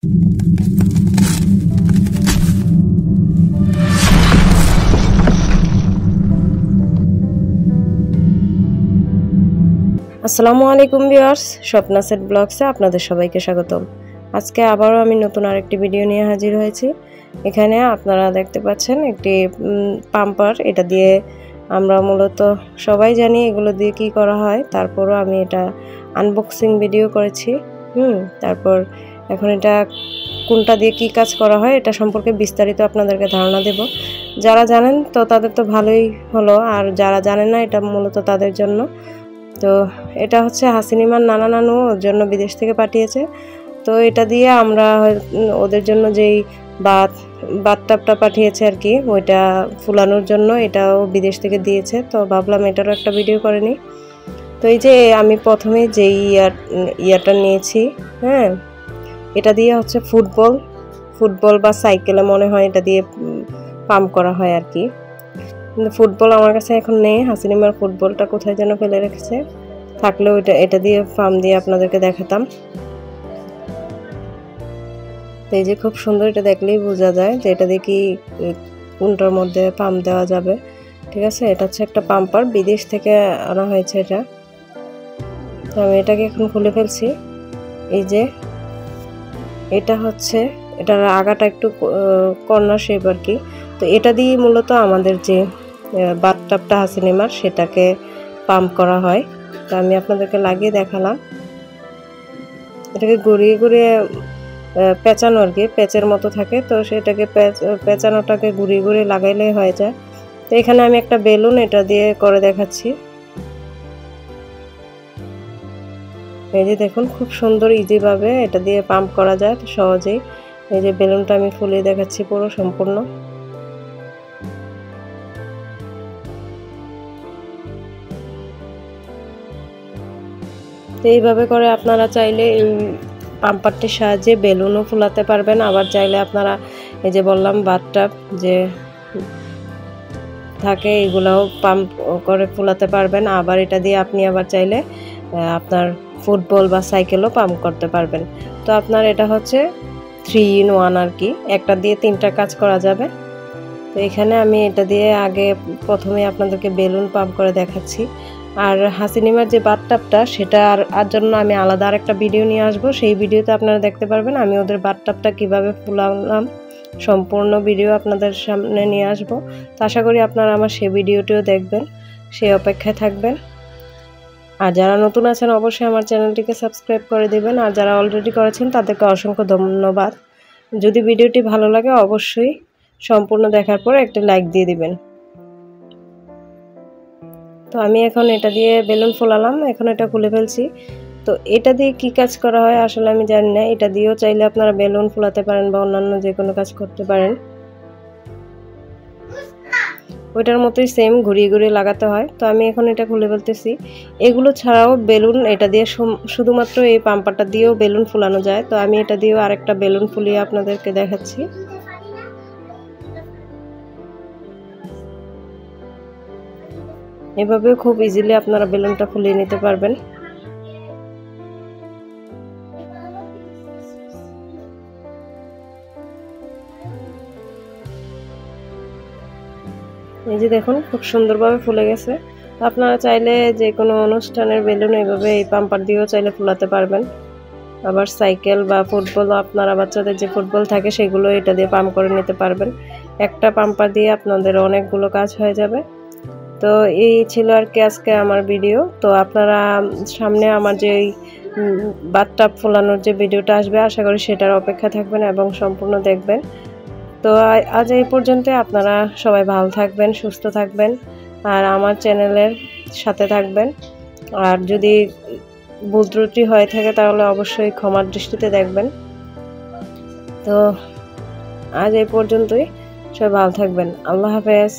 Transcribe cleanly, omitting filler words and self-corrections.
আসসালামু আলাইকুম viewers, Swapna set ব্লগসে আপনাদের সবাইকে স্বাগতম। আজকে আবারও আমি নতুন আরেকটি ভিডিও নিয়ে হাজির হয়েছি। এখানে আপনারা দেখতে পাচ্ছেন একটি পাম্পার। এটা দিয়ে আমরা মূলত সবাই জানি এগুলো দিয়ে কি করা হয়, তারপরও আমি এটা আনবক্সিং ভিডিও করেছি। তারপর এখন এটা কোনটা দিয়ে কি কাজ করা হয় এটা সম্পর্কে বিস্তারিত আপনাদেরকে ধারণা দেব। যারা জানেন তো তাদের তো ভালোই হলো, আর যারা জানেন না এটা মূলত তাদের জন্য। তো এটা হচ্ছে হাসিনিমার নানা নানু ওর জন্য বিদেশ থেকে পাঠিয়েছে। তো এটা দিয়ে আমরা ওদের জন্য যেই বাথটাবটা পাঠিয়েছে আর কি, ওইটা ফুলানোর জন্য এটাও বিদেশ থেকে দিয়েছে। তো ভাবলাম এটারও একটা ভিডিও করে নিই। তো এই যে আমি প্রথমে যেই ইয়াটা নিয়েছি, এটা দিয়ে হচ্ছে ফুটবল বা সাইকেলে মনে হয় এটা দিয়ে পাম্প করা হয় আর কি। কিন্তু ফুটবল আমার কাছে এখন নেই। হাসিনিমার ফুটবলটা কোথায় যেন ফেলে রেখেছে, থাকলেও এটা দিয়ে পাম্প দিয়ে আপনাদেরকে দেখাতাম। এই যে খুব সুন্দর, এটা দেখলেই বোঝা যায় যে এটা দিয়ে কি কোনটার মধ্যে পাম্প দেওয়া যাবে। ঠিক আছে, এটা হচ্ছে একটা পাম্পার, বিদেশ থেকে আনা হয়েছে এটা। তো আমি এটাকে এখন খুলে ফেলছি। এই যে এটা হচ্ছে, এটার আগাটা একটু কর্নার শেপ আর কি। তো এটা দিয়ে মূলত আমাদের যে বাথটাবটা হাসিনিমার সেটাকে পাম্প করা হয়। তো আমি আপনাদেরকে লাগিয়ে দেখালাম। এটাকে ঘুরিয়ে ঘুরিয়ে পেঁচানো আর কি, প্যাচের মতো থাকে। তো সেটাকে পেঁচানোটাকে ঘুরিয়ে ঘুরিয়ে লাগাইলেই হয়ে যায়। তো এখানে আমি একটা বেলুন এটা দিয়ে করে দেখাচ্ছি। এই যে দেখুন, খুব সুন্দর ইজিভাবে এটা দিয়ে পাম্প করা যায় সহজেই। এই যে বেলুনটা আমি ফুলিয়ে দেখাচ্ছি পুরো সম্পূর্ণ। তো এইভাবে করে আপনারা চাইলে এই পাম্পারটির সাহায্যে বেলুনও ফুলাতে পারবেন। আবার চাইলে আপনারা এই যে বললাম বাথটাব যে থাকে এগুলাও পাম্প করে ফুলাতে পারবেন। আবার এটা দিয়ে আপনি আবার চাইলে আপনার ফুটবল বা সাইকেলও পাম্প করতে পারবেন। তো আপনার এটা হচ্ছে 3 in 1 আর কি, একটা দিয়ে 3টা কাজ করা যাবে। তো এখানে আমি এটা দিয়ে আগে প্রথমে আপনাদেরকে বেলুন পাম্প করে দেখাচ্ছি। আর হাসিনিমার যে বাথটাবটা সেটা আর জন্য আমি আলাদা আরেকটা ভিডিও নিয়ে আসবো। সেই ভিডিওতে আপনারা দেখতে পারবেন আমি ওদের বাথটাবটা কিভাবে ফুলালাম, সম্পূর্ণ ভিডিও আপনাদের সামনে নিয়ে আসবো। তো আশা করি আপনারা আমার সেই ভিডিওটিও দেখবেন, সেই অপেক্ষায় থাকবেন। আর যারা নতুন আছেন অবশ্যই আমার চ্যানেলটিকে সাবস্ক্রাইব করে দিবেন, আর যারা অলরেডি করেছেন তাদেরকে অসংখ্য ধন্যবাদ। যদি ভিডিওটি ভালো লাগে অবশ্যই সম্পূর্ণ দেখার পর একটা লাইক দিয়ে দিবেন। তো আমি এখন এটা দিয়ে বেলুন ফোলালাম, এখন এটা খুলে ফেলছি। তো এটা দিয়ে কি কাজ করা হয় আসলে আমি জানি না। এটা দিয়েও চাইলে আপনারা বেলুন ফোলাতে পারেন বা অন্যান্য যে কোনো কাজ করতে পারেন। ওইটার মতোই সেম ঘুরিয়ে ঘুরিয়ে লাগাতে হয়। তো আমি এখন এটা খুলে ফেলতেছি। এগুলো ছাড়াও বেলুন এটা দিয়ে শুধুমাত্র এই পাম্পারটা দিয়েও বেলুন ফুলানো যায়। তো আমি এটা দিয়েও আরেকটা বেলুন ফুলিয়ে আপনাদেরকে দেখাচ্ছি। এভাবে খুব ইজিলি আপনারা বেলুনটা ফুলিয়ে নিতে পারবেন। এই যে দেখুন, খুব সুন্দরভাবে ফুলে গেছে। আপনারা চাইলে যে কোনো অনুষ্ঠানের বেলুন এইভাবে এই পাম্পার দিয়েও চাইলে ফুলাতে পারবেন। আবার সাইকেল বা ফুটবল, আপনারা বাচ্চাদের যে ফুটবল থাকে সেগুলো এটা দিয়ে পাম্প করে নিতে পারবেন। একটা পাম্পার দিয়ে আপনাদের অনেকগুলো কাজ হয়ে যাবে। তো এই ছিল আর কি আজকে আমার ভিডিও। তো আপনারা সামনে আমার যে বাথটাব ফোলানোর যে ভিডিওটা আসবে আশা করি সেটার অপেক্ষা থাকবেন এবং সম্পূর্ণ দেখবেন। তো আজ এই পর্যন্ত। আপনারা সবাই ভালো থাকবেন, সুস্থ থাকবেন, আর আমার চ্যানেলের সাথে থাকবেন। আর যদি ভুল ত্রুটি হয়ে থাকে তাহলে অবশ্যই ক্ষমার দৃষ্টিতে দেখবেন। তো আজ এই পর্যন্তই, সবাই ভালো থাকবেন। আল্লাহ হাফেজ।